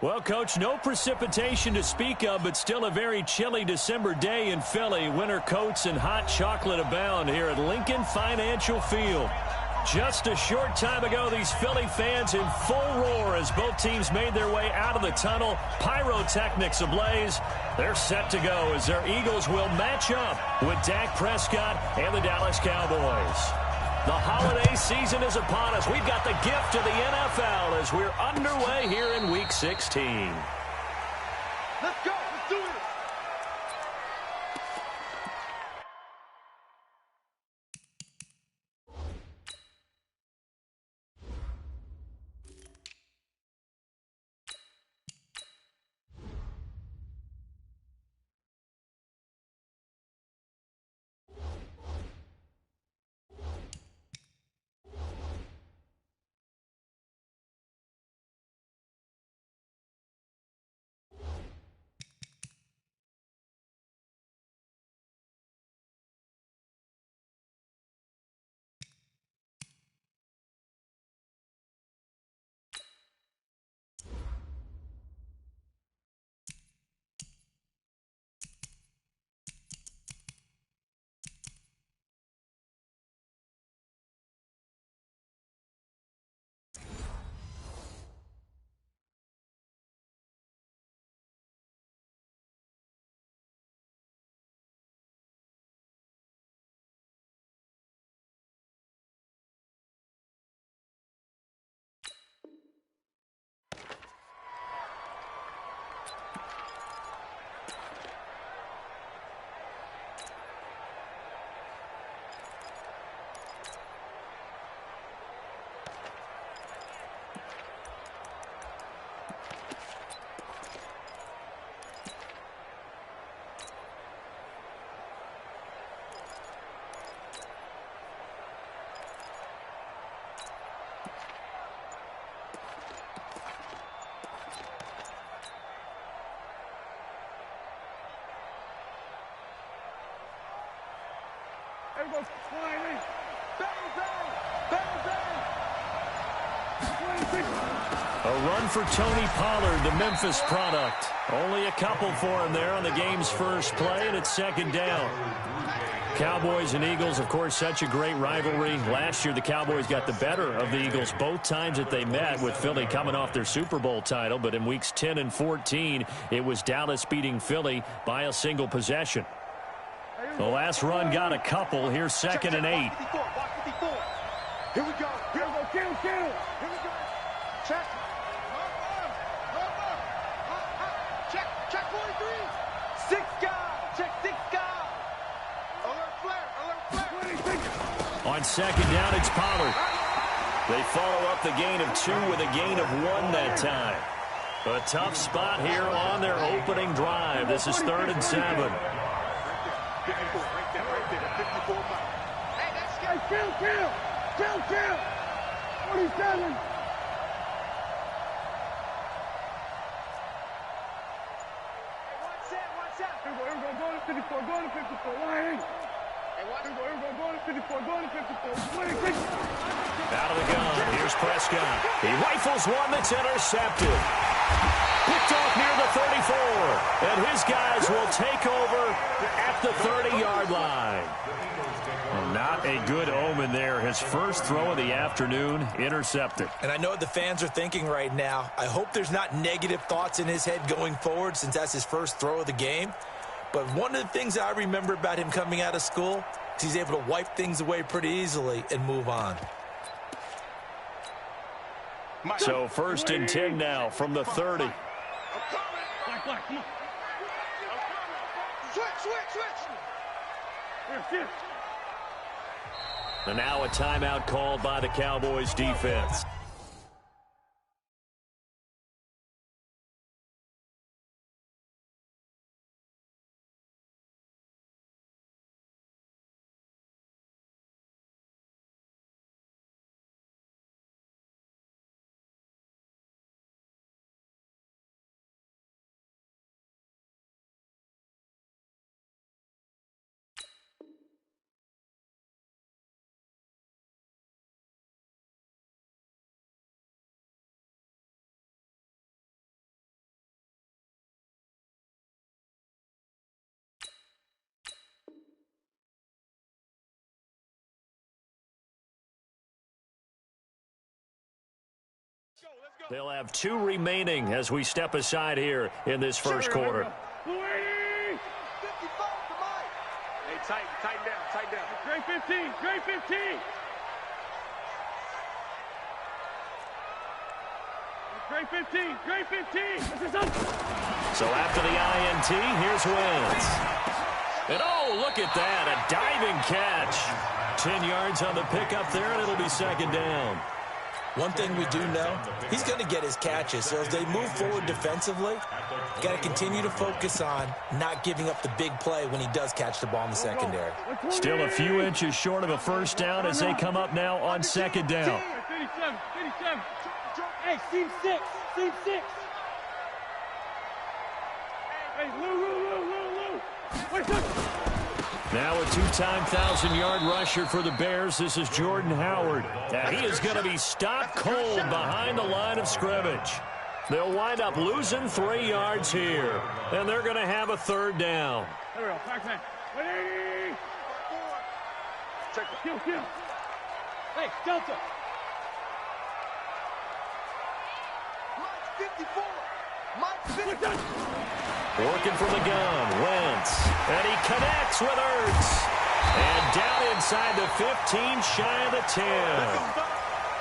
Well, Coach, no precipitation to speak of, but still a very chilly December day in Philly. Winter coats and hot chocolate abound here at Lincoln Financial Field. Just a short time ago, these Philly fans in full roar as both teams made their way out of the tunnel. Pyrotechnics ablaze. They're set to go as their Eagles will match up with Dak Prescott and the Dallas Cowboys. The holiday season is upon us. We've got the gift of the NFL as we're underway here in Week 16. Let's go. Let's do it. Everybody, bang, bang, bang. A run for Tony Pollard, the Memphis product. Only a couple for him there on the game's first play, and it's second down. Cowboys and Eagles, of course, such a great rivalry. Last year, the Cowboys got the better of the Eagles both times that they met, with Philly coming off their Super Bowl title. But in weeks 10 and 14, it was Dallas beating Philly by a single possession. The last run got a couple. Here's second and 8. Here we go. Here we go. Kill. Here we go. Check. Check 43. 6 guys. Check 6 guys. Alert flare. On second down, it's Pollard. They follow up the gain of 2 with a gain of 1 that time. A tough spot here on their opening drive. This is 3rd and 7. 54, right there, 54 miles. Hey, that's good. Kill. 47. Watch out. Here we go, go to 54, Why? Hey, watch out. Here we go, go to 54, 26. Out of the gun, here's Prescott. He rifles one that's intercepted. Picked off near the 34, and his guys will take over at the 30-yard line. Well, not a good omen there. His first throw of the afternoon, intercepted. And I know what the fans are thinking right now. I hope there's not negative thoughts in his head going forward, since that's his first throw of the game. But one of the things I remember about him coming out of school is he's able to wipe things away pretty easily and move on. So 1st and 10 now from the 30. Black, come on. Switch. And now a timeout called by the Cowboys defense. They'll have 2 remaining as we step aside here in this first quarter. Hey, tighten down. Great 15, great 15. Great 15, great 15. So after the INT, here's Wentz. And oh, look at that, a diving catch. 10 yards on the pickup there, and it'll be second down. One thing we do know, he's going to get his catches. So as they move forward defensively, got to continue to focus on not giving up the big play when he does catch the ball in the secondary. Still a few inches short of a first down as they come up now on second down. 37. Hey, seam 6. Hey, Lou. Wait, now a 2-time 1,000-yard rusher for the Bears. This is Jordan Howard. Now he is going to be stopped cold behind the line of scrimmage. They'll wind up losing 3 yards here, and they're going to have a third down. There we go. Back man. Hey! Check it. Kill. Hey, Delta. Mike 54. Mike 50. Working from the gun, Wentz. And he connects with Ertz. And down inside the 15, shy of the 10.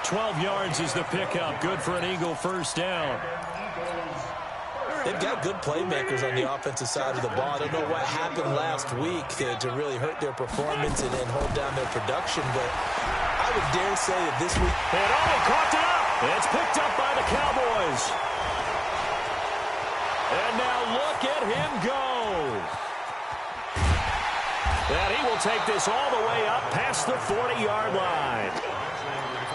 12 yards is the pickup. Good for an Eagle first down. They've got good playmakers on the offensive side of the ball. I don't know what happened last week to really hurt their performance and hold down their production, but I would dare say that this week... And oh, coughed it up. It's picked up by the Cowboys. And now look at him go. And he will take this all the way up past the 40-yard line.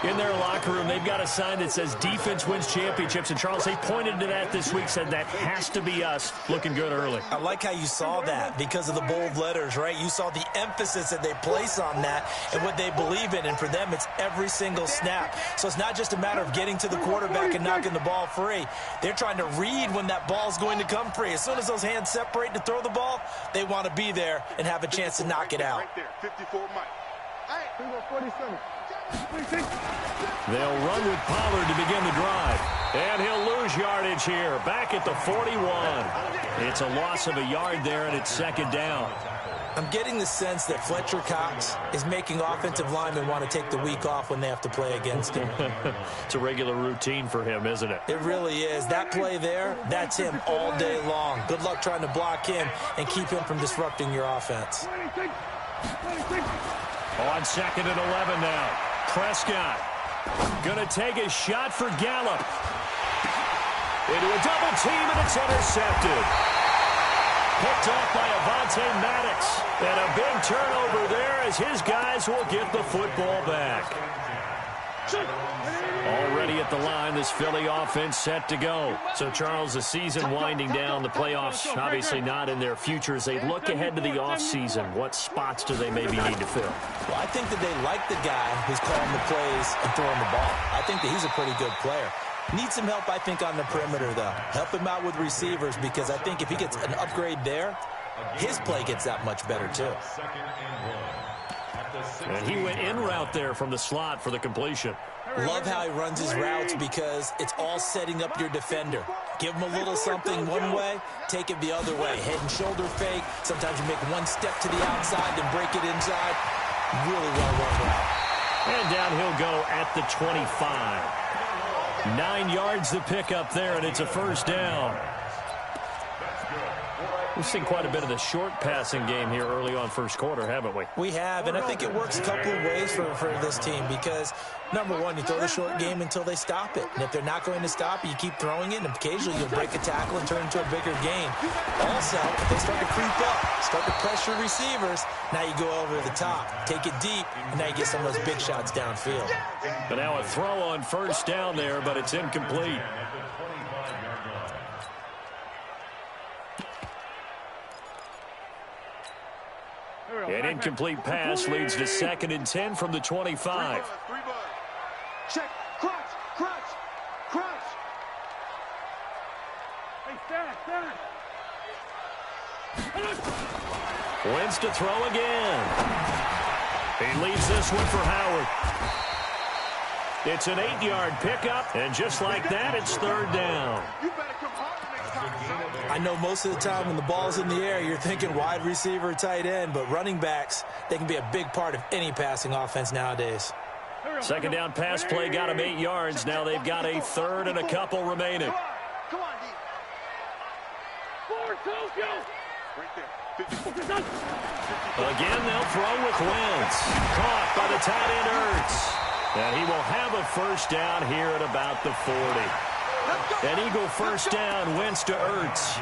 In their locker room, they've got a sign that says defense wins championships. And Charles, they pointed to that this week, said that has to be us. Looking good early. I like how you saw that because of the bold letters, right? You saw the emphasis that they place on that and what they believe in. And for them, it's every single snap. So it's not just a matter of getting to the quarterback and knocking the ball free. They're trying to read when that ball's going to come free. As soon as those hands separate to throw the ball, they want to be there and have a chance to knock it out. Right there, 54 Mike. Hey, 47. They'll run with Pollard to begin the drive. And he'll lose yardage here. Back at the 41. It's a loss of a yard there, and it's second down. I'm getting the sense that Fletcher Cox is making offensive linemen want to take the week off when they have to play against him. It's a regular routine for him, isn't it? It really is. That play there, that's him all day long. Good luck trying to block him and keep him from disrupting your offense. On second and 11 now. Prescott gonna take a shot for Gallup. Into a double team, and it's intercepted. Picked off by Avonte Maddox. And a big turnover there as his guys will get the football back. Already at the line, this Philly offense set to go. So, Charles, the season winding down, the playoffs obviously not in their future. As they look ahead to the offseason, what spots do they maybe need to fill? Well, I think that they like the guy who's calling the plays and throwing the ball. I think that he's a pretty good player. Needs some help, I think, on the perimeter, though. Help him out with receivers because I think if he gets an upgrade there, his play gets that much better, too. And he went in route there from the slot for the completion. Love how he runs his routes because it's all setting up your defender. Give him a little something one way, take it the other way. Head and shoulder fake. Sometimes you make one step to the outside, then break it inside. Really well run route. And down he'll go at the 25. 9 yards to pick up there, and it's a first down. We've seen quite a bit of the short passing game here early on first quarter, haven't we? We have, and I think it works a couple of ways for this team because, number one, you throw the short game until they stop it. And if they're not going to stop it, you keep throwing it, and occasionally you'll break a tackle and turn it into a bigger gain. Also, if they start to creep up, start to pressure receivers, now you go over the top, take it deep, and now you get some of those big shots downfield. But now a throw on first down there, but it's incomplete. An incomplete pass leads to 2nd and 10 from the 25. Check. Crunch. Hey, stand. Wentz to throw again. He leaves this one for Howard. It's an 8-yard pickup, and just like that, it's third down. I know most of the time when the ball's in the air, you're thinking wide receiver, tight end, but running backs, they can be a big part of any passing offense nowadays. Second down pass play got them 8 yards. Now they've got a third and a couple remaining. Come on, Again, they'll throw with Wentz. Caught by the tight end, Ertz. And he will have a first down here at about the 40. An Eagle first down, Wentz to Ertz.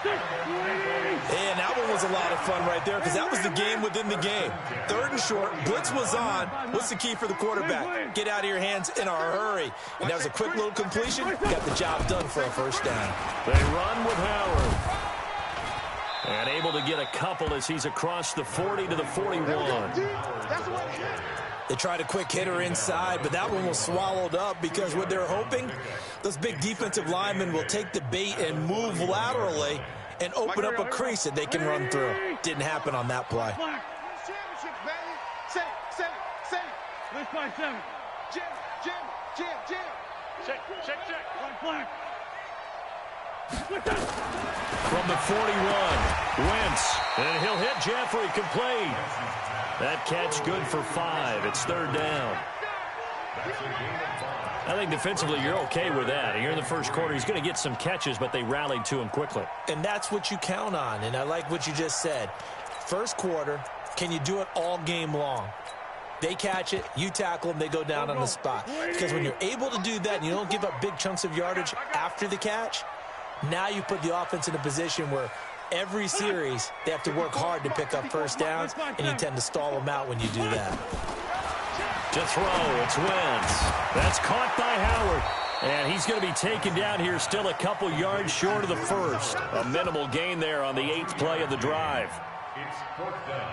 And that one was a lot of fun right there because that was the game within the game. Third and short, blitz was on. What's the key for the quarterback? Get out of your hands in a hurry. And that was a quick little completion. Got the job done for a first down. They run with Howard. And able to get a couple as he's across the 40 to the 41. They tried a quick hitter inside, but that one was swallowed up because what they're hoping, those big defensive linemen will take the bait and move laterally and open up a crease that they can run through. Didn't happen on that play. From the 41, Wentz, and he'll hit Jeffrey, complete. That catch good for 5. It's third down. I think defensively you're okay with that. Here in the first quarter, he's going to get some catches, but they rallied to him quickly. And that's what you count on, and I like what you just said. First quarter, can you do it all game long? They catch it, you tackle them, they go down on the spot. Because when you're able to do that and you don't give up big chunks of yardage after the catch, now you put the offense in a position where every series they have to work hard to pick up first downs, and you tend to stall them out when you do that. To throw, it's Wentz. That's caught by Howard. And he's going to be taken down here still a couple yards short of the first. A minimal gain there on the 8th play of the drive. It's fourth down.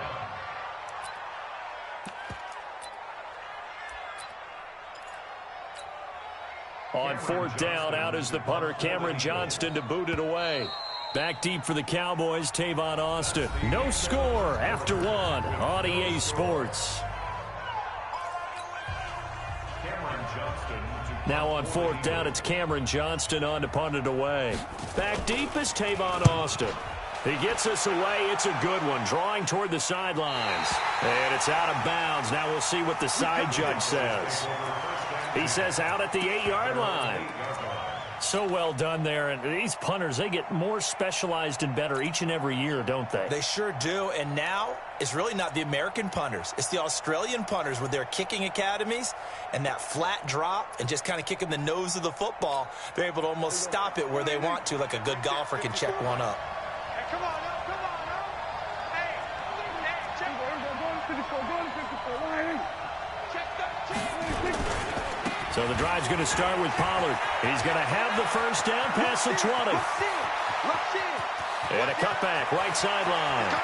On fourth down, out is the punter, Cameron Johnston, to boot it away. Back deep for the Cowboys, Tavon Austin. No score after 1 on EA Sports. Now on fourth down, it's Cameron Johnston on to punt it away. Back deep is Tavon Austin. He gets us away. It's a good one, drawing toward the sidelines. And it's out of bounds. Now we'll see what the side judge says. He says out at the 8-yard line. So well done there. And these punters, they get more specialized and better each and every year, don't they? They sure do. And now it's really not the American punters. It's the Australian punters with their kicking academies and that flat drop and just kind of kicking the nose of the football. They're able to almost stop it where they want to, like a good golfer can check one up. Hey, come on now, come on now. Hey, check. Go to 54, go to 54. Why? Check that. So the drive's going to start with Pollard. He's going to have the first down past the 20. And a cutback, right sideline.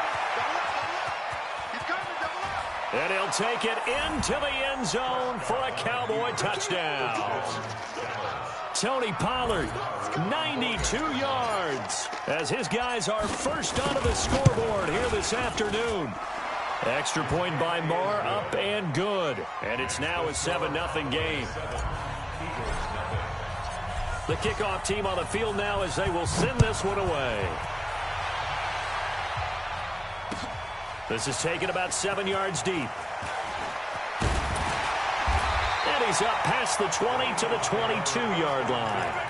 And he'll take it into the end zone for a Cowboy touchdown. Tony Pollard, 92 yards, as his guys are first onto the scoreboard here this afternoon. Extra point by Moore, up and good. And it's now a 7-0 game. The kickoff team on the field now as they will send this one away. This is taken about 7 yards deep. And he's up past the 20 to the 22-yard line.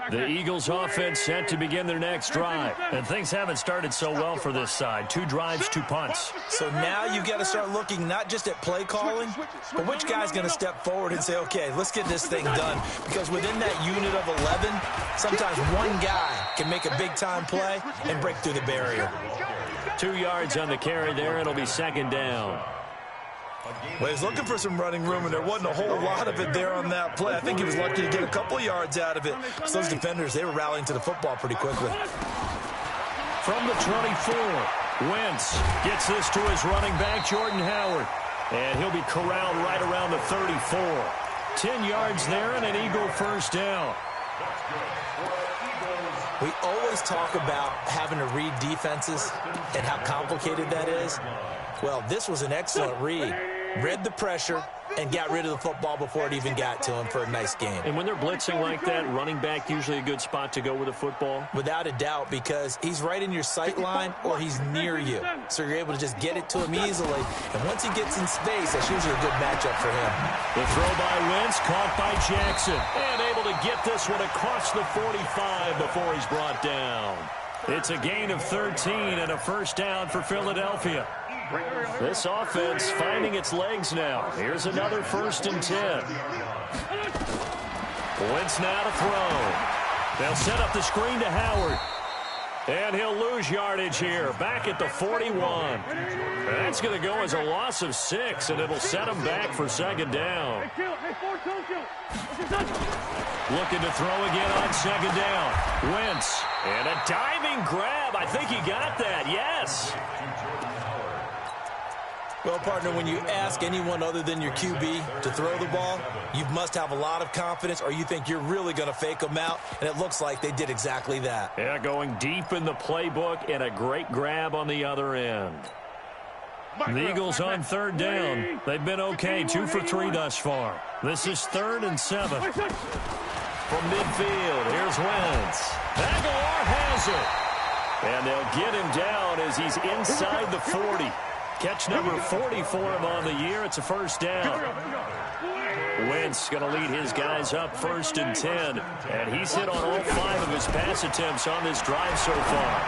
The Eagles offense set to begin their next drive. And things haven't started so well for this side. 2 drives, 2 punts. So now you've got to start looking not just at play calling, but which guy's going to step forward and say, okay, let's get this thing done. Because within that unit of 11, sometimes one guy can make a big-time play and break through the barrier. 2 yards on the carry there. It'll be second down. Well, he was looking for some running room, and there wasn't a whole lot of it there on that play. I think he was lucky to get a couple of yards out of it. So those defenders, they were rallying to the football pretty quickly. From the 24, Wentz gets this to his running back, Jordan Howard. And he'll be corralled right around the 34. 10 yards there and an Eagle first down. We always talk about having to read defenses and how complicated that is. Well, this was an excellent read. Read the pressure and got rid of the football before it even got to him for a nice game. And when they're blitzing like that, running back usually a good spot to go with the football? Without a doubt, because he's right in your sight line or he's near you. So you're able to just get it to him easily. And once he gets in space, that's usually a good matchup for him. The throw by Wentz, caught by Jackson. And able to get this one across the 45 before he's brought down. It's a gain of 13 and a first down for Philadelphia. This offense finding its legs now. Here's another 1st and 10. Wentz now to throw. They'll set up the screen to Howard. And he'll lose yardage here, back at the 41. That's going to go as a loss of 6, and it'll set him back for 2nd down. Looking to throw again on 2nd down. Wentz, and a diving grab. I think he got that, yes. Well, partner, when you ask anyone other than your QB to throw the ball, you must have a lot of confidence or you think you're really going to fake them out, and it looks like they did exactly that. Yeah, going deep in the playbook and a great grab on the other end. The Eagles on 3rd down. They've been okay, 2 for 3 thus far. This is 3rd and 7. From midfield, here's Wentz. Aguilar has it. And they'll get him down as he's inside the 40. Catch number 40 for him on the year. It's a first down. Wentz going to lead his guys up 1st and 10. And he's hit on all 5 of his pass attempts on this drive so far.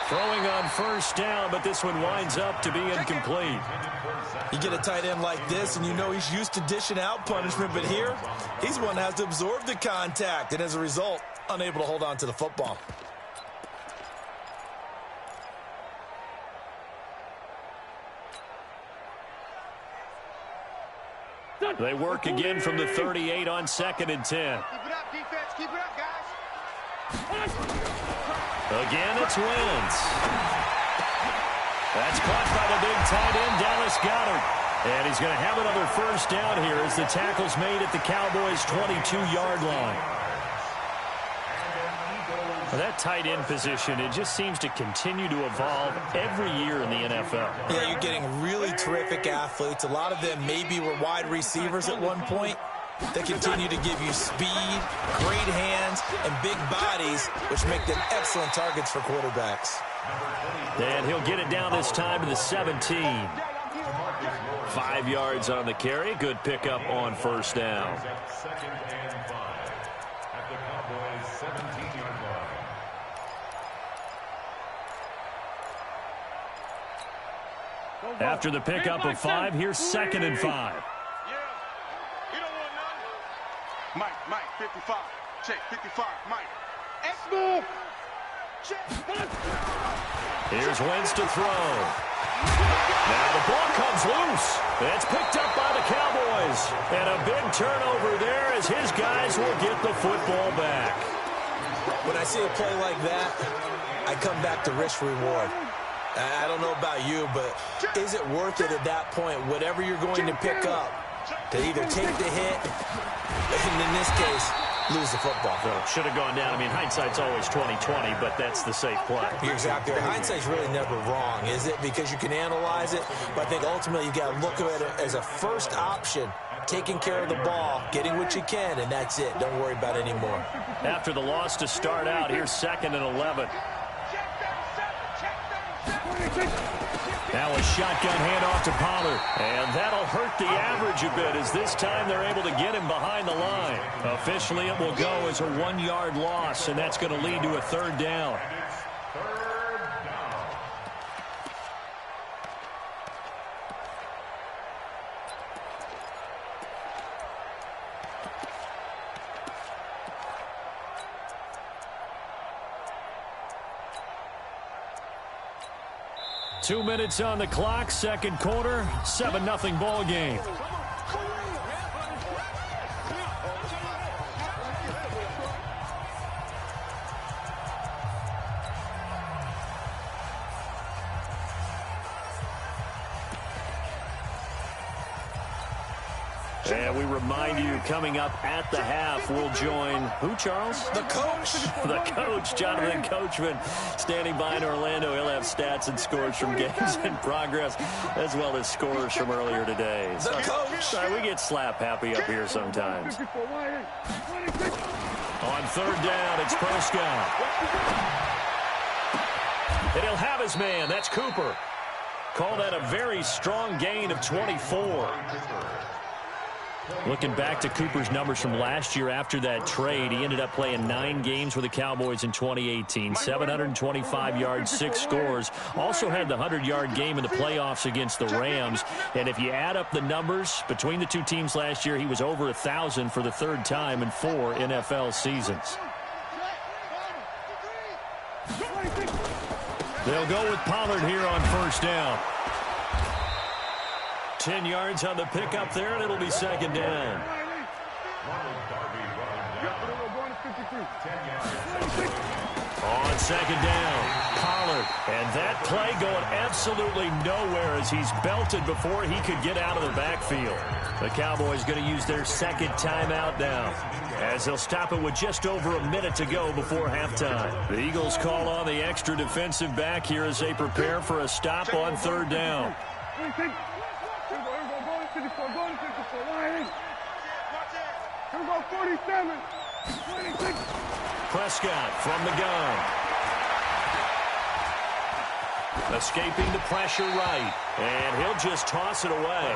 Throwing on 1st down, but this one winds up to be incomplete. You get a tight end like this, and you know he's used to dishing out punishment, but here, he's one that has to absorb the contact, and as a result, unable to hold on to the football. They work again from the 38 on 2nd and 10. Keep it up, defense. Keep it up, guys. Again, it's Wentz. That's caught by the big tight end, Dallas Goedert. And he's going to have another first down here as the tackle's made at the Cowboys' 22-yard line. Well, that tight end position, it just seems to continue to evolve every year in the NFL. Yeah, you're getting really terrific athletes. A lot of them maybe were wide receivers at one point. They continue to give you speed, great hands, and big bodies, which make them excellent targets for quarterbacks. And he'll get it down this time to the 17. 5 yards on the carry. Good pickup on first down. After the pickup of 5, here's 2nd and 5. Yeah. You don't want none. Mike, 55. Check, 55. Mike. X-move. Check. Here's Wentz to throw. Now the ball comes loose. It's picked up by the Cowboys. And a big turnover there as his guys will get the football back. When I see a play like that, I come back to risk-reward. I don't know about you, but is it worth it at that point, whatever you're going to pick up, to either take the hit, and in this case, lose the football? Well, should have gone down. I mean, hindsight's always 20/20, but that's the safe play. You're exactly right. Hindsight's really never wrong, is it? Because you can analyze it, but I think ultimately you got to look at it as a first option, taking care of the ball, getting what you can, and that's it. Don't worry about it anymore. After the loss to start out, here's 2nd and 11. Now a shotgun handoff to Pollard. And that'll hurt the average a bit as this time they're able to get him behind the line. Officially, it will go as a 1-yard loss, and that's going to lead to a 3rd down. 2 minutes on the clock, 2nd quarter, 7-0 ball game. And we remind you, coming up at the half, we'll join who, Charles? The coach. The coach, Jonathan Coachman, standing by in Orlando. He'll have stats and scores from games in progress, as well as scores from earlier today. The coach. Sorry, we get slap happy up here sometimes. On third down, it's Prescott. And he'll have his man. That's Cooper. Call that a very strong gain of 24. Looking back to Cooper's numbers from last year after that trade, he ended up playing 9 games with the Cowboys in 2018. 725 yards, 6 scores. Also had the 100-yard game in the playoffs against the Rams. And if you add up the numbers between the two teams last year, he was over 1,000 for the third time in 4 NFL seasons. They'll go with Pollard here on first down. 10 yards on the pickup there, and it'll be second down. On second down, Pollard. And that play going absolutely nowhere as he's belted before he could get out of the backfield. The Cowboys going to use their second timeout now, as they'll stop it with just over a minute to go before halftime. The Eagles call on the extra defensive back here as they prepare for a stop on third down. Prescott from the gun. Escaping the pressure right. And he'll just toss it away.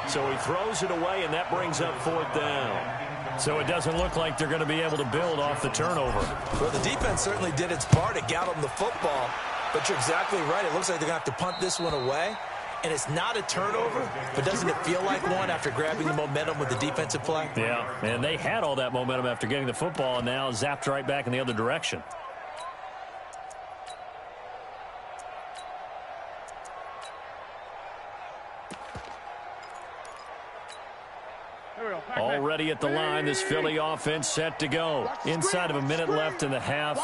So he throws it away, and that brings up fourth down. So it doesn't look like they're going to be able to build off the turnover. Well, the defense certainly did its part. It got them the football. But you're exactly right. It looks like they're going to have to punt this one away. And it's not a turnover, but doesn't it feel like one after grabbing the momentum with the defensive play? Yeah, and they had all that momentum after getting the football, and now zapped right back in the other direction. Already at the line, this Philly offense set to go. Inside of a minute left in the half.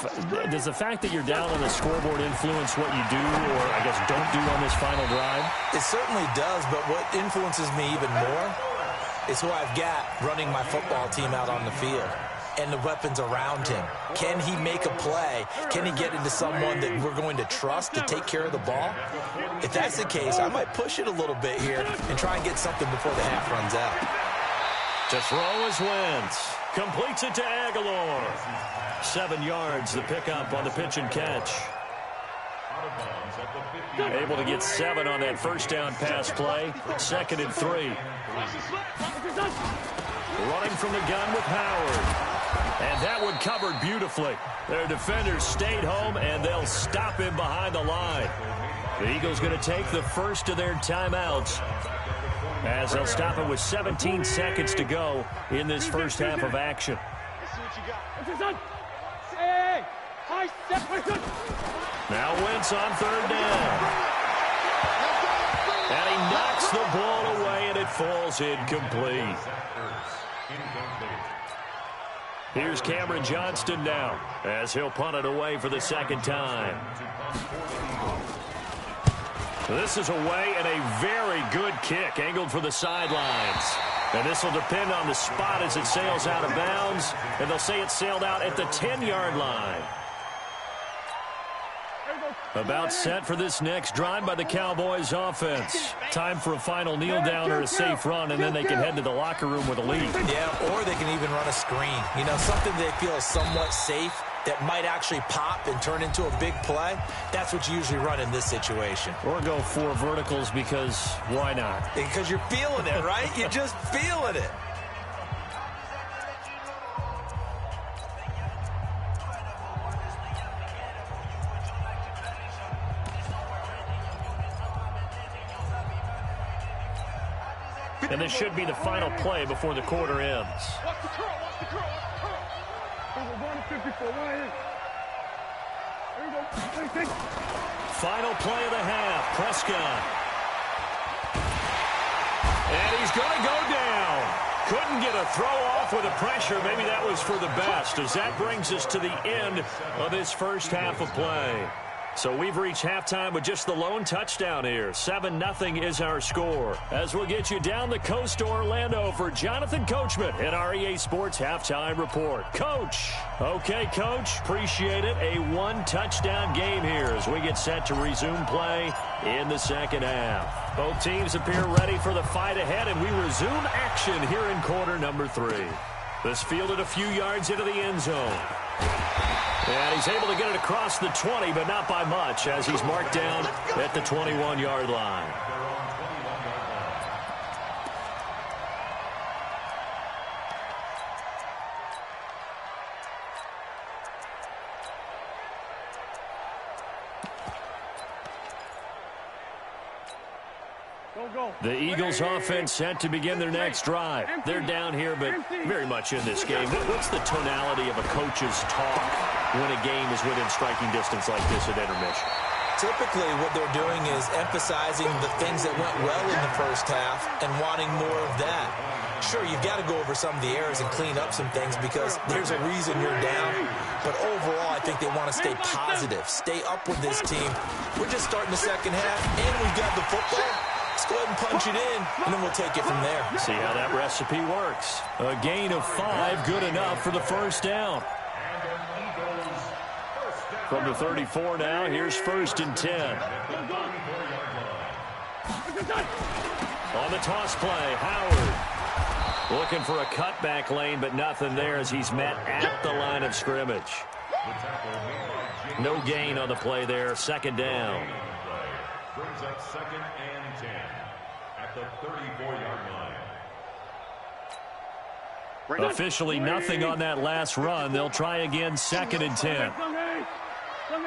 Does the fact that you're down on the scoreboard influence what you do, or I guess don't do on this final drive? It certainly does, but what influences me even more is who I've got running my football team out on the field and the weapons around him. Can he make a play? Can he get into someone that we're going to trust to take care of the ball? If that's the case, I might push it a little bit here and try and get something before the half runs out. To throw is Wentz. Completes it to Aguilar. 7 yards, the pickup on the pitch and catch. Able to get 7 on that first down pass play. 2nd and 3. Running from the gun with Howard. And that one covered beautifully. Their defenders stayed home, and they'll stop him behind the line. The Eagles going to take the first of their timeouts, as they'll stop it with 17 seconds to go in this first half of action. Now Wentz on third down. And he knocks the ball away, and it falls incomplete. Here's Cameron Johnston now, as he'll punt it away for the second time. This is away, and a very good kick angled for the sidelines. And this will depend on the spot as it sails out of bounds. And they'll say it sailed out at the 10-yard line. About set for this next drive by the Cowboys offense. Time for a final kneel down or a safe run, and then they can head to the locker room with a lead. Yeah, or they can even run a screen. You know, something they feel is somewhat safe that might actually pop and turn into a big play. That's what you usually run in this situation. Or go 4 verticals, because why not? Because you're feeling it, right? You're just feeling it. And this should be the final play before the quarter ends. Watch the curl, watch the curl, watch the curl. Final play of the half, Prescott. And he's going to go down. Couldn't get a throw off with the pressure. Maybe that was for the best, as that brings us to the end of this first half of play. So we've reached halftime with just the lone touchdown here. 7-0 is our score. As we'll get you down the coast to Orlando for Jonathan Coachman in our EA Sports Halftime Report. Coach. Okay, Coach. Appreciate it. A one-touchdown game here as we get set to resume play in the second half. Both teams appear ready for the fight ahead, and we resume action here in quarter number 3. This fielded a few yards into the end zone. And he's able to get it across the 20, but not by much, as he's marked down at the 21-yard line. The Eagles offense set to begin their next drive. They're down here, but very much in this game. What's the tonality of a coach's talk when a game is within striking distance like this at intermission? Typically, what they're doing is emphasizing the things that went well in the first half and wanting more of that. Sure, you've got to go over some of the errors and clean up some things because there's a reason you're down. But overall, I think they want to stay positive, stay up with this team. We're just starting the second half, and we've got the football. Let's go ahead and punch it in, and then we'll take it from there. See how that recipe works. A gain of 5, good enough for the first down. From the 34 now, here's 1st and 10. On the toss play, Howard. Looking for a cutback lane, but nothing there as he's met at the line of scrimmage. No gain on the play there, 2nd down. Brings up 2nd and 10 at the 34-yard line. Officially nothing on that last run. They'll try again, 2nd and 10. From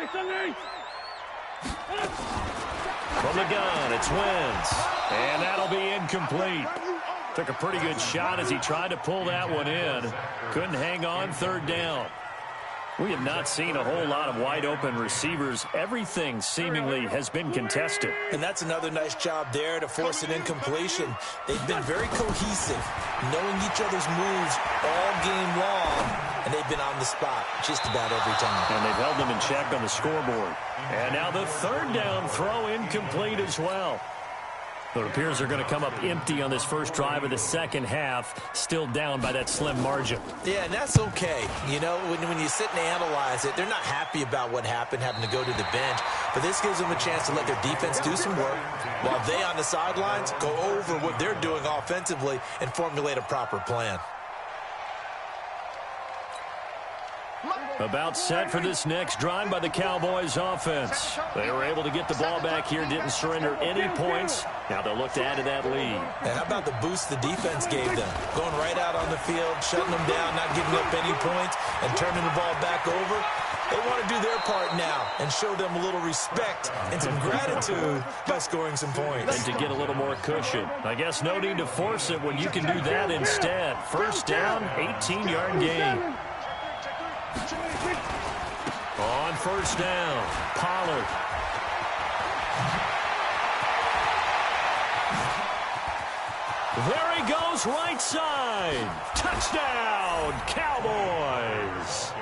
the gun, it's Wentz. And that'll be incomplete. Took a pretty good shot as he tried to pull that one in. Couldn't hang on, 3rd down. We have not seen a whole lot of wide-open receivers. Everything seemingly has been contested. And that's another nice job there to force an incompletion. They've been very cohesive, knowing each other's moves all game long, and they've been on the spot just about every time. And they've held them in check on the scoreboard. And now the 3rd down throw incomplete as well. It appears they're going to come up empty on this first drive of the second half, still down by that slim margin. Yeah, and that's okay. You know, when you sit and analyze it, they're not happy about what happened, having to go to the bench. But this gives them a chance to let their defense do some work while they on the sidelines go over what they're doing offensively and formulate a proper plan. About set for this next drive by the Cowboys offense. They were able to get the ball back here, didn't surrender any points. Now they'll look to add to that lead. And how about the boost the defense gave them? Going right out on the field, shutting them down, not giving up any points, and turning the ball back over. They want to do their part now and show them a little respect and some gratitude by scoring some points. And to get a little more cushion. I guess no need to force it when you can do that instead. 1st down, 18-yard gain. On 1st down, Pollard. There he goes, right side. Touchdown, Cowboys.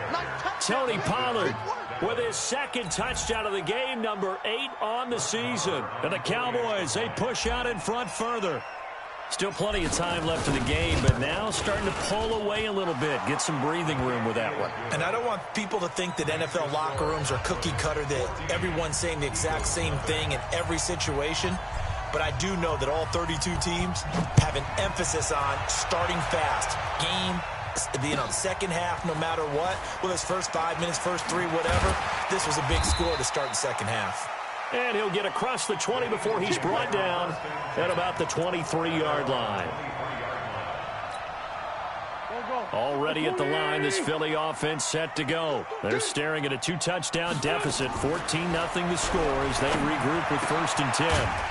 Tony Pollard with his 2nd touchdown of the game, number 8 on the season. And the Cowboys, they push out in front further. Still plenty of time left in the game, but now starting to pull away a little bit, get some breathing room with that one. And I don't want people to think that NFL locker rooms are cookie cutter, that everyone's saying the exact same thing in every situation. But I do know that all 32 teams have an emphasis on starting fast. Game, being on the second half, no matter what. Whether it's first 5 minutes, first 3, whatever. This was a big score to start the second half. And he'll get across the 20 before he's brought down at about the 23-yard line. Already at the line, this Philly offense set to go. They're staring at a 2-touchdown deficit, 14-0 the score as they regroup with 1st and 10.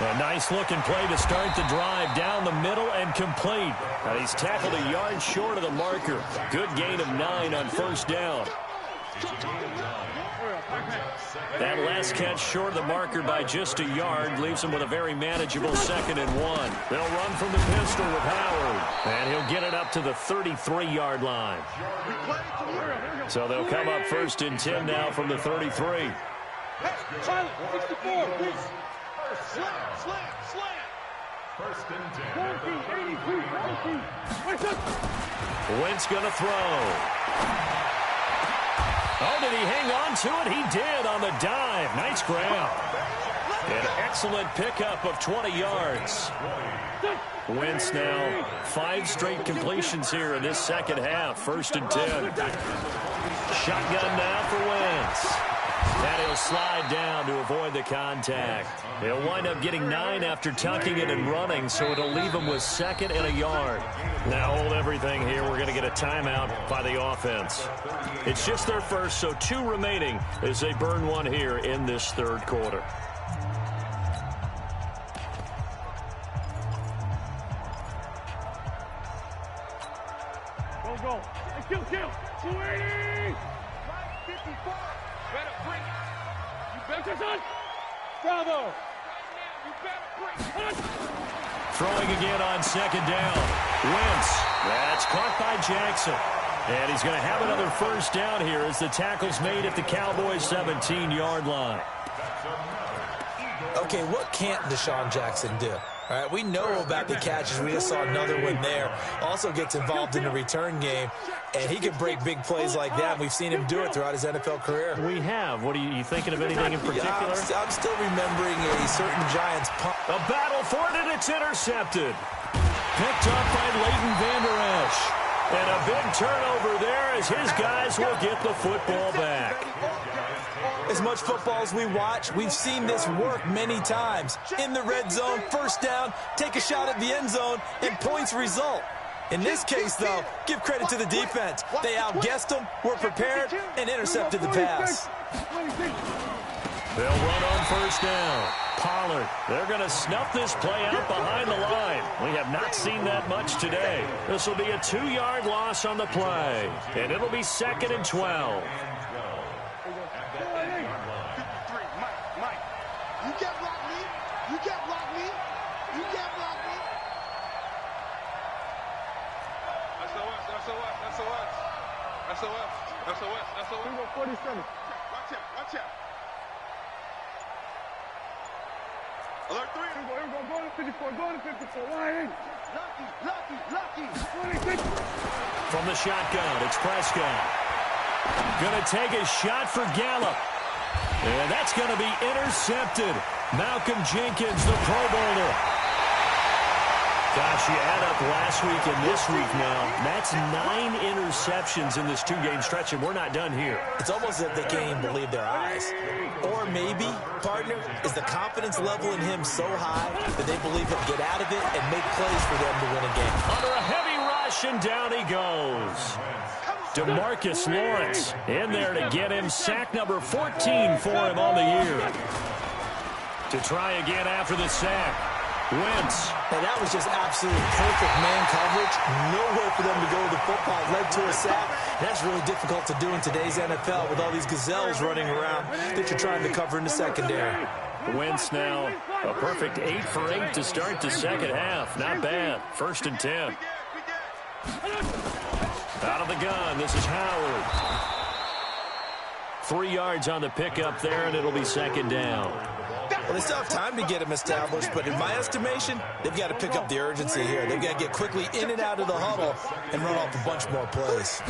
A nice-looking play to start the drive down the middle and complete. And he's tackled a yard short of the marker. Good gain of 9 on 1st down. That last catch short of the marker by just a yard leaves him with a very manageable 2nd and 1. They'll run from the pistol with Howard, and he'll get it up to the 33-yard line. So they'll come up 1st and 10 now from the 33. Hey, Charlie, 64, please. Slam. First and 10. 82. Wentz going to throw. Oh, did he hang on to it? He did on the dive. Nice grab. An excellent pickup of 20 yards. Wentz now 5 straight completions here in this second half. First and 10. Shotgun now for Wentz. And he'll slide down to avoid the contact. He'll wind up getting 9 after tucking it and running, so it'll leave him with 2nd and a yard. Now hold everything here. We're going to get a timeout by the offense. It's just their first, so 2 remaining as they burn one here in this third quarter. Go. Hey, kill. 280. 54. Better bring it. You better, son. Bravo. You better bring it. Throwing again on second down. Wentz. That's caught by Jackson. And he's going to have another first down here as the tackle's made at the Cowboys' 17-yard line. Okay, what can't Deshaun Jackson do? All right, we know about the catches. We just saw another one there. Also gets involved in the return game, and he can break big plays like that. We've seen him do it throughout his NFL career. We have. What are you thinking of anything in particular? I'm still remembering a certain Giants punt. A battle for it, and it's intercepted. Picked up by Leighton Vander Esch. And a big turnover there as his guys will get the football back. As much football as we watch, we've seen this work many times. In the red zone, first down, take a shot at the end zone, and points result. In this case, though, give credit to the defense. They outguessed them, were prepared, and intercepted the pass. They'll run on first down. Pollard, they're going to snuff this play out behind the line. We have not seen that much today. This will be a 2-yard loss on the play, and it'll be 2nd and 12. Mike, you can't block me. You can't block me. You can't block me. SOS. 47. Watch out. Alert 3. Go to 54. Line. Lucky. 26. From the shotgun, it's Prescott. Going to take a shot for Gallup. And that's going to be intercepted. Malcolm Jenkins, the Pro Bowler. Gosh, you add up last week and this week now. That's 9 interceptions in this 2-game stretch, and we're not done here. It's almost as if they can't even believe their eyes. Or maybe, partner, is the confidence level in him so high that they believe he'll get out of it and make plays for them to win a game. Under a heavy rush, and down he goes. DeMarcus Lawrence in there to get him sack number 14 for him on the year. To try again after the sack. Wentz. And that was just absolute perfect man coverage. Nowhere for them to go with the football. Led to a sack. That's really difficult to do in today's NFL with all these gazelles running around that you're trying to cover in the secondary. Wentz now a perfect 8 for 8 to start the second half. Not bad. 1st and 10. Out of the gun, this is Howard. 3 yards on the pickup there, and it'll be 2nd down. Well, they still have time to get him established, but in my estimation, they've got to pick up the urgency here. They've got to get quickly in and out of the huddle and run off a bunch more plays.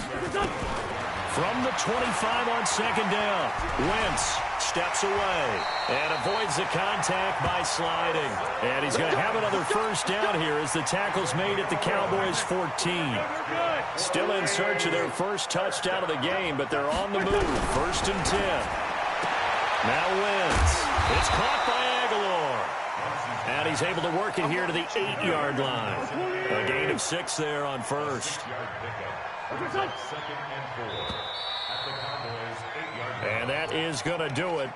From the 25 on 2nd down, Wentz steps away and avoids the contact by sliding. And he's going to have another first down here as the tackle's made at the Cowboys' 14. Still in search of their first touchdown of the game, but they're on the move. 1st and 10. Now Wentz. It's caught by Aguilar. And he's able to work it here to the 8-yard line. A gain of 6 there on first. And that is going to do it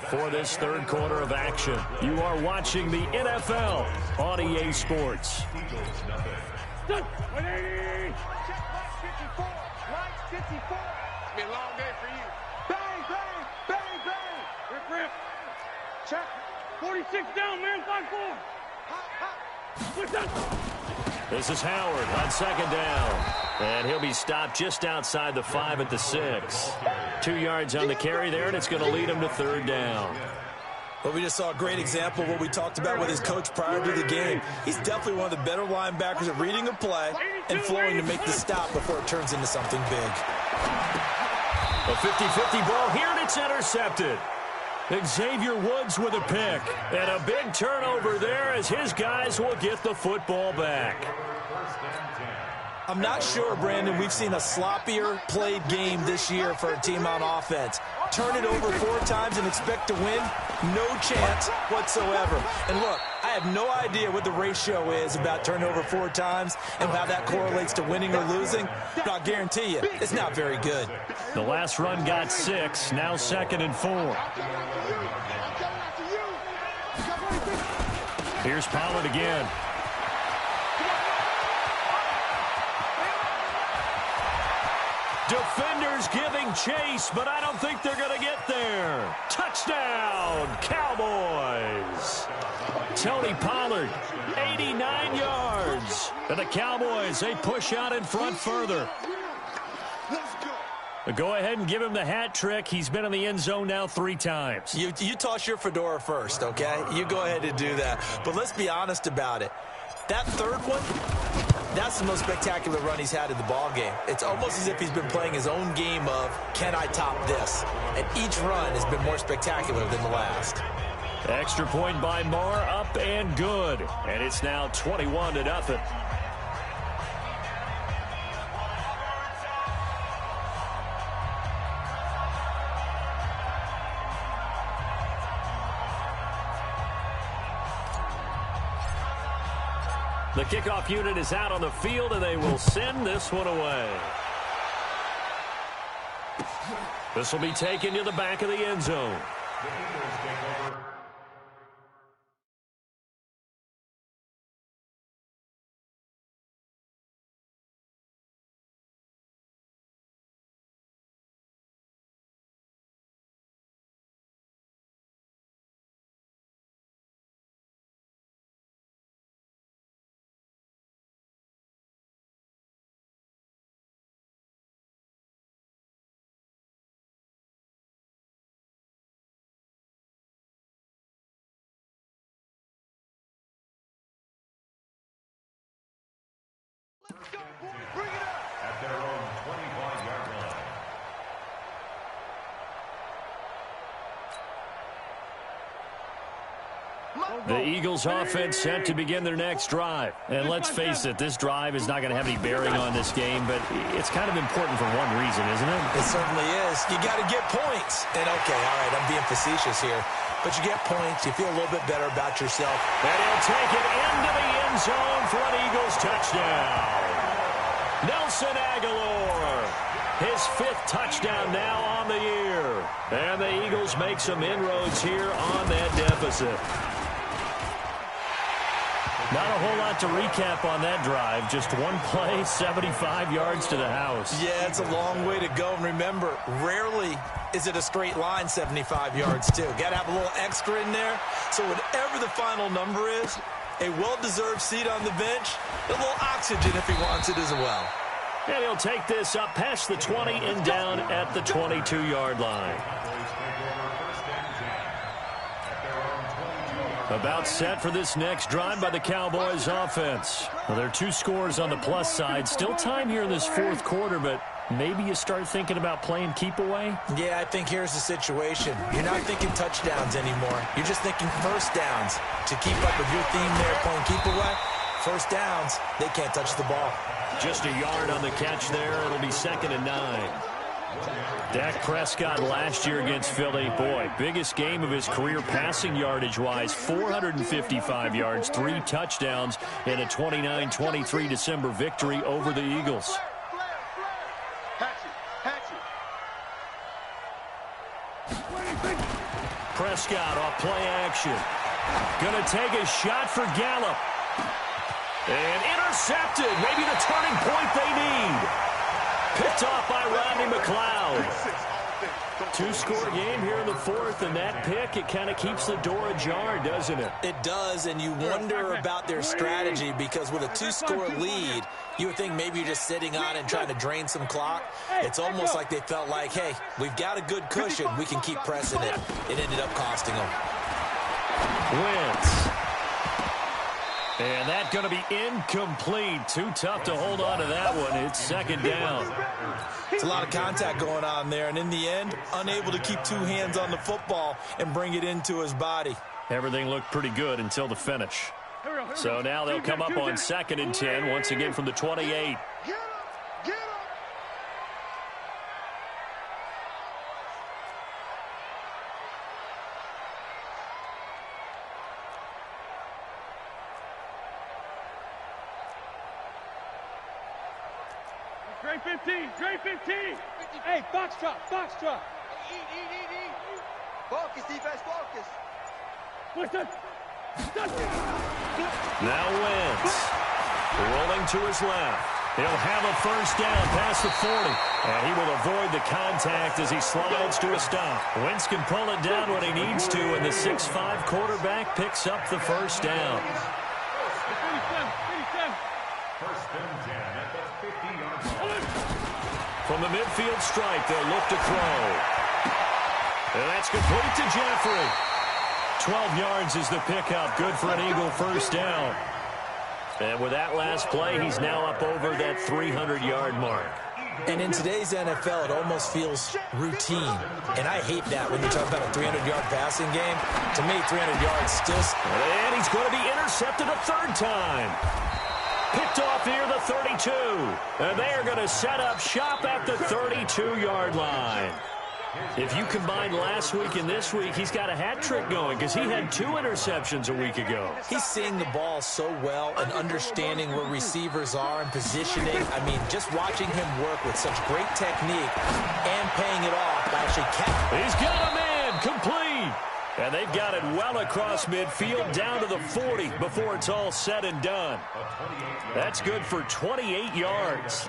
for this third quarter of action. You are watching the NFL on EA Sports. Check, 180. Check, 54. Right, 54. It's been a long day for you. Bang, bang, bang, bang. Rip. Check. 46 down, man. 5-4. Hot. Switch up. This is Howard on second down. And he'll be stopped just outside the 5 at the 6. 2 yards on the carry there, and it's going to lead him to third down. Well, we just saw a great example of what we talked about with his coach prior to the game. He's definitely one of the better linebackers at reading a play and flowing to make the stop before it turns into something big. A 50-50 ball here, and it's intercepted. Xavier Woods with a pick. And a big turnover there as his guys will get the football back. I'm not sure, Brandon, we've seen a sloppier played game this year for a team on offense. Turn it over 4 times and expect to win? No chance whatsoever. And look, I have no idea what the ratio is about turnover 4 times and how that correlates to winning or losing, but I'll guarantee you, it's not very good. The last run got 6, now 2nd and 4. Here's Pollard again. Defenders giving chase, but I don't think they're going to get there. Touchdown, Cowboys. Tony Pollard, 89 yards. And the Cowboys, they push out in front further. Go ahead and give him the hat trick. He's been in the end zone now 3 times. You toss your fedora first, okay? You go ahead and do that. But let's be honest about it. That third one, that's the most spectacular run he's had in the ball game. It's almost as if he's been playing his own game of, can I top this? And each run has been more spectacular than the last. Extra point by Marr, up and good. And it's now 21-0. The kickoff unit is out on the field, and they will send this one away. This will be taken to the back of the end zone. Let's go, boys. Bring it up. At their own 25-yard line. The Eagles offense set to begin their next drive. And let's face it, this drive is not going to have any bearing on this game, but it's kind of important for one reason, isn't it? It certainly is. You got to get points. And okay, all right, I'm being facetious here. But you get points, you feel a little bit better about yourself. And he'll take it into the end zone for an Eagles touchdown. Nelson Aguilar, his 5th touchdown now on the year. And the Eagles make some inroads here on that deficit. Not a whole lot to recap on that drive. Just one play, 75 yards to the house. Yeah, it's a long way to go. And remember, rarely is it a straight line 75 yards, too. Got to have a little extra in there. So whatever the final number is, a well-deserved seat on the bench, a little oxygen if he wants it as well. And he'll take this up past the 20 and down at the 22-yard line. About set for this next drive by the Cowboys offense. Well, there are 2 scores on the plus side. Still time here in this 4th quarter, but maybe you start thinking about playing keep away? Yeah, I think here's the situation. You're not thinking touchdowns anymore. You're just thinking first downs. To keep up with your theme there, playing keep away, first downs, they can't touch the ball. Just a yard on the catch there. It'll be 2nd and 9. Dak Prescott last year against Philly, boy, biggest game of his career passing yardage-wise, 455 yards, 3 touchdowns in a 29-23 December victory over the Eagles. Prescott off play action. Going to take a shot for Gallup. And intercepted. Maybe the turning point they need. Picked off by Rodney McLeod. Two-score game here in the fourth, and that pick, it kind of keeps the door ajar, doesn't it? It does, and you wonder about their strategy because with a two-score lead, you would think maybe you're just sitting on and trying to drain some clock. It's almost like they felt like, hey, we've got a good cushion. We can keep pressing it. It ended up costing them. Wentz. And that's going to be incomplete. Too tough to hold on to that one. It's second down. It's a lot of contact going on there, and in the end, unable to keep two hands on the football and bring it into his body. Everything looked pretty good until the finish. So now they'll come up on 2nd and 10, once again from the 28. Gray 15, Gray 15. Hey, box drop. Eat. Focus, defense, focus. Listen. Now Wentz. Rolling to his left. He'll have a first down past the 40. And he will avoid the contact as he slides to a stop. Wentz can pull it down when he needs to, and the 6'5" quarterback picks up the first down. 57. First and 10 at the 50-yard line. From the midfield stripe, they'll look to throw. And that's complete to Jeffrey. 12 yards is the pickup. Good for an Eagle first down. And with that last play, he's now up over that 300-yard mark. And in today's NFL, it almost feels routine. And I hate that when you talk about a 300-yard passing game. To me, 300 yards still... And he's going to be intercepted a third time. Picked off near the 32. And they are going to set up shop at the 32-yard line. If you combine last week and this week, he's got a hat trick going because he had 2 interceptions a week ago. He's seeing the ball so well and understanding where receivers are and positioning. I mean, just watching him work with such great technique and paying it off actually kept. He's got a man complete. And they've got it well across midfield down to the 40 before it's all said and done. That's good for 28 yards.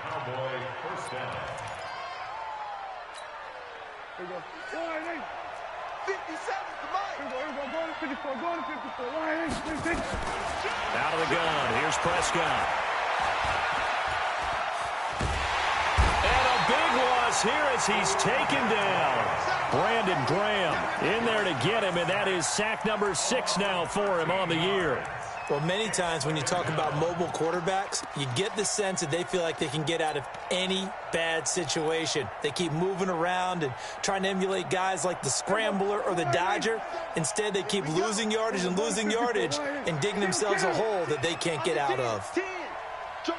Here we go. 57, come on. Here we go. Go to 54. Go to 54. Out of the gun. Here's Prescott. And a big loss here as he's taken down. Brandon Graham in there to get him, and that is sack number 6 now for him on the year. Well, many times when you talk about mobile quarterbacks, you get the sense that they feel like they can get out of any bad situation. They keep moving around and trying to emulate guys like the Scrambler or the Dodger. Instead, they keep losing yardage and digging themselves a hole that they can't get out of. 10. Joker.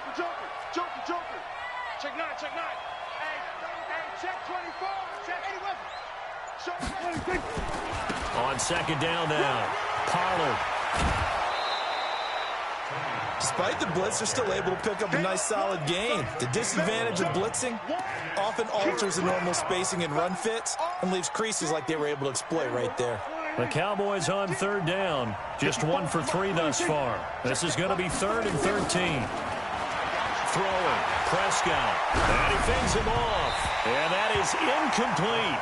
Check 9. Hey, check 24. Check 81. On second down now, Pollard. Despite the blitz, they're still able to pick up a nice, solid gain. The disadvantage of blitzing often alters the normal spacing and run fits and leaves creases like they were able to exploit right there. The Cowboys on third down. Just 1 for 3 thus far. This is going to be 3rd and 13. Throwing, Prescott. And he fends him off. And that is incomplete.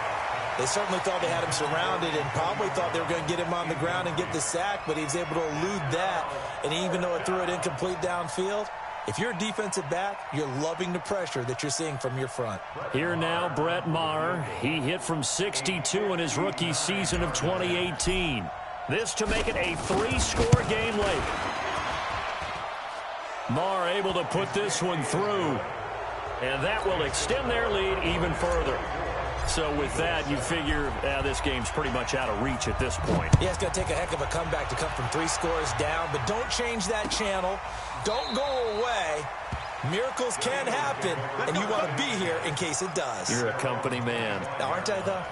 They certainly thought they had him surrounded and probably thought they were going to get him on the ground and get the sack, but he was able to elude that. And even though it threw it incomplete downfield, if you're a defensive back, you're loving the pressure that you're seeing from your front. Here now, Brett Maher. He hit from 62 in his rookie season of 2018. This to make it a 3-score game late. Maher able to put this one through, and that will extend their lead even further. So with that, you figure this game's pretty much out of reach at this point. Yeah, it's going to take a heck of a comeback to come from 3 scores down, but don't change that channel. Don't go away. Miracles can happen, and you want to be here in case it does. You're a company man. Aren't I, though?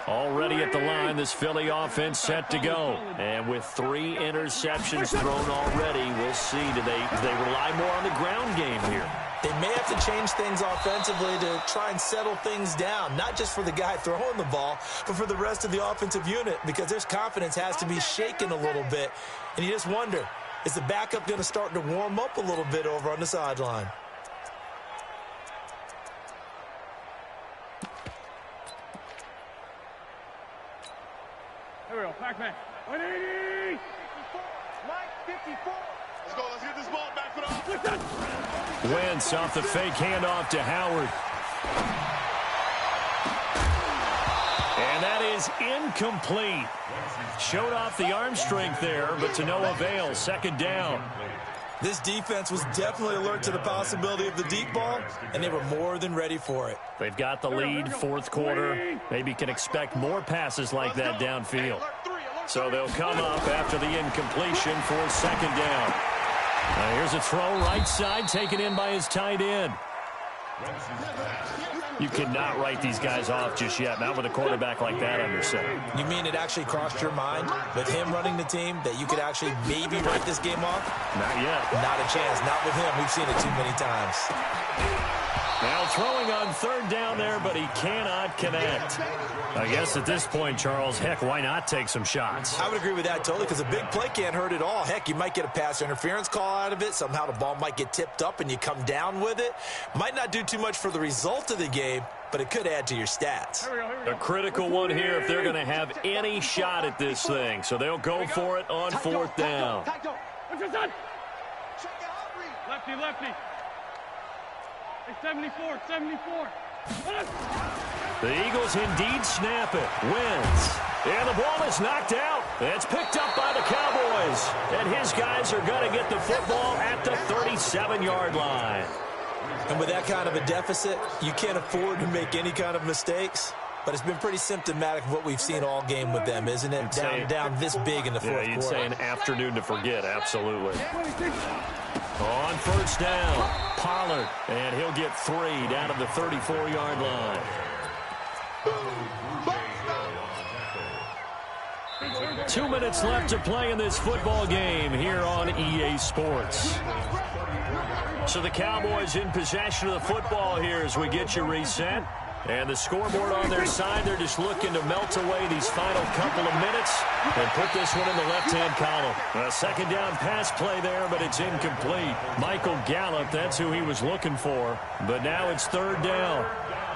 Already at the line, this Philly offense set to go. And with 3 interceptions thrown already, we'll see. Do they rely more on the ground game here? They may have to change things offensively to try and settle things down, not just for the guy throwing the ball, but for the rest of the offensive unit, because their confidence has to be shaken a little bit. And you just wonder, is the backup going to start to warm up a little bit over on the sideline? Backman. 180. 54. Let's go. Let's get this ball back for the Wentz off the fake handoff to Howard. And that is incomplete. Showed off the arm strength there, but to no avail. Second down. This defense was definitely alert to the possibility of the deep ball, and they were more than ready for it. They've got the lead, fourth quarter. Maybe can expect more passes like that downfield. So they'll come up after the incompletion for second down. Now here's a throw right side, taken in by his tight end. You cannot write these guys off just yet, not with a quarterback like that under center. You mean it actually crossed your mind with him running the team that you could actually maybe write this game off? Not yet. Not a chance. Not with him. We've seen it too many times. Now throwing on third down there, but he cannot connect. I guess at this point, Charles, heck, why not take some shots? I would agree with that totally, because a big play can't hurt at all. Heck, you might get a pass interference call out of it. Somehow the ball might get tipped up and you come down with it. Might not do too much for the result of the game, but it could add to your stats. A critical one here if they're going to have any shot at this thing. So they'll go for it on fourth down. What's your son? Lefty, lefty. Hey, 74, 74. The Eagles indeed snap it. Wins. And the ball is knocked out. It's picked up by the Cowboys. And his guys are going to get the football at the 37-yard line. And with that kind of a deficit, you can't afford to make any kind of mistakes. But it's been pretty symptomatic of what we've seen all game with them, isn't it? Down this big in the fourth quarter. Yeah, you'd say an afternoon to forget, absolutely. On first down, Pollard, and he'll get 3 down to the 34-yard line. 2 minutes left to play in this football game here on EA Sports. So the Cowboys in possession of the football here as we get you reset. And the scoreboard on their side, they're just looking to melt away these final couple of minutes and put this one in the left-hand column. A second down pass play there, but it's incomplete. Michael Gallup, that's who he was looking for. But now it's third down.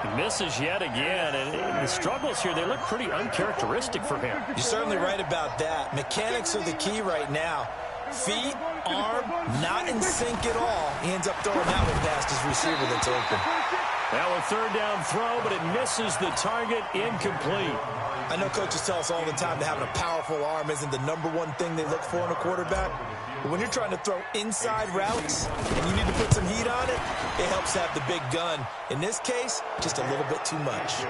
He misses yet again, and the struggles here, they look pretty uncharacteristic for him. You're certainly right about that. Mechanics are the key right now. Feet, arm, not in sync at all. He ends up throwing that one past his receiver that's open. Now a third down throw, but it misses the target, incomplete. I know coaches tell us all the time that having a powerful arm isn't the #1 thing they look for in a quarterback. But when you're trying to throw inside routes and you need to put some heat on it, it helps have the big gun. In this case, just a little bit too much.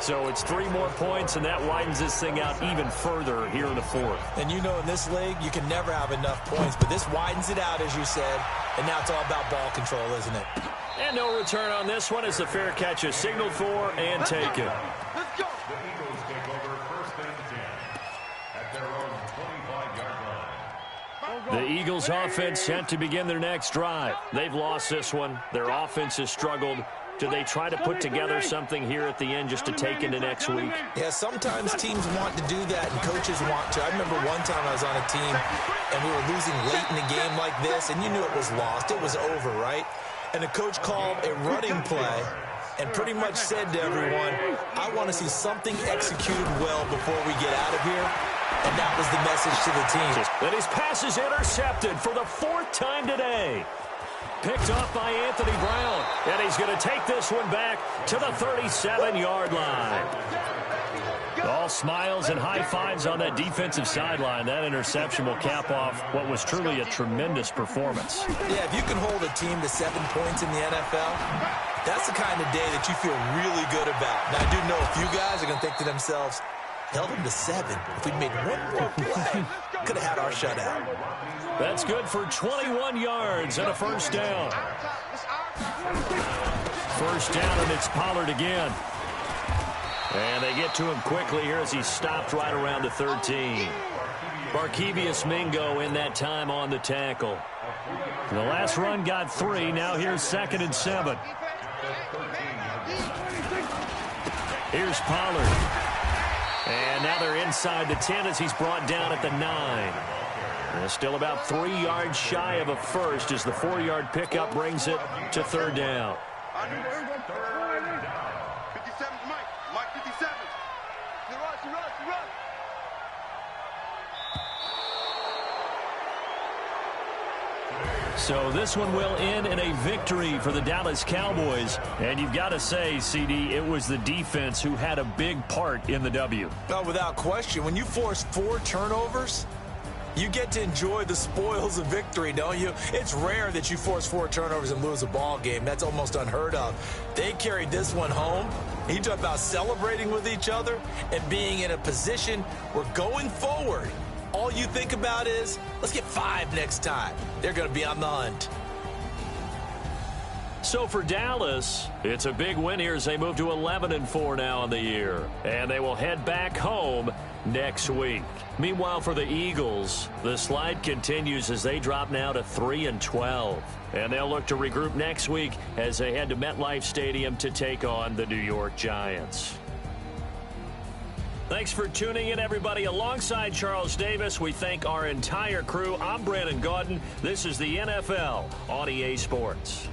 So it's 3 more points, and that widens this thing out even further here in the fourth. And you know in this league, you can never have enough points, but this widens it out, as you said, and now it's all about ball control, isn't it? And no return on this one as the fair catch is signaled for and taken. Let's go. The Eagles take over first and 10 at their own 25-yard line. The Eagles offense set to begin their next drive. They've lost this one. Their offense has struggled. Do they try to put together something here at the end just to take into next week? Yeah, sometimes teams want to do that and coaches want to. I remember one time I was on a team and we were losing late in a game like this, and you knew it was lost. It was over, right? And the coach called a running play and pretty much said to everyone, I want to see something executed well before we get out of here. And that was the message to the team. And his pass is intercepted for the 4th time today. Picked off by Anthony Brown. And he's going to take this one back to the 37-yard line. All smiles and high fives on that defensive sideline. That interception will cap off what was truly a tremendous performance. Yeah, if you can hold a team to 7 points in the NFL, that's the kind of day that you feel really good about. Now, I do know a few guys are going to think to themselves, held them to 7. If we'd made one more play, could have had our shutout. That's good for 21 yards and a first down. First down, and it's Pollard again. And they get to him quickly here as he stopped right around the 13. Barkevius Mingo in that time on the tackle. The last run got 3. Now here's 2nd and 7. Here's Pollard. And now they're inside the 10 as he's brought down at the 9. And still about 3 yards shy of a first as the 4-yard pickup brings it to third down. 57's Mike. Mike 57. He runs. So this one will end in a victory for the Dallas Cowboys. And you've got to say, CD, it was the defense who had a big part in the W. Well, without question, when you force 4 turnovers, you get to enjoy the spoils of victory, don't you? It's rare that you force 4 turnovers and lose a ball game. That's almost unheard of. They carried this one home. You talk about celebrating with each other and being in a position where going forward, all you think about is, let's get 5 next time. They're going to be on the hunt. So for Dallas, it's a big win here as they move to 11-4 now in the year. And they will head back home next week. Meanwhile, for the Eagles, the slide continues as they drop now to 3-12. And they'll look to regroup next week as they head to MetLife Stadium to take on the New York Giants. Thanks for tuning in, everybody. Alongside Charles Davis, we thank our entire crew. I'm Brandon Gaudin. This is the NFL on EA Sports.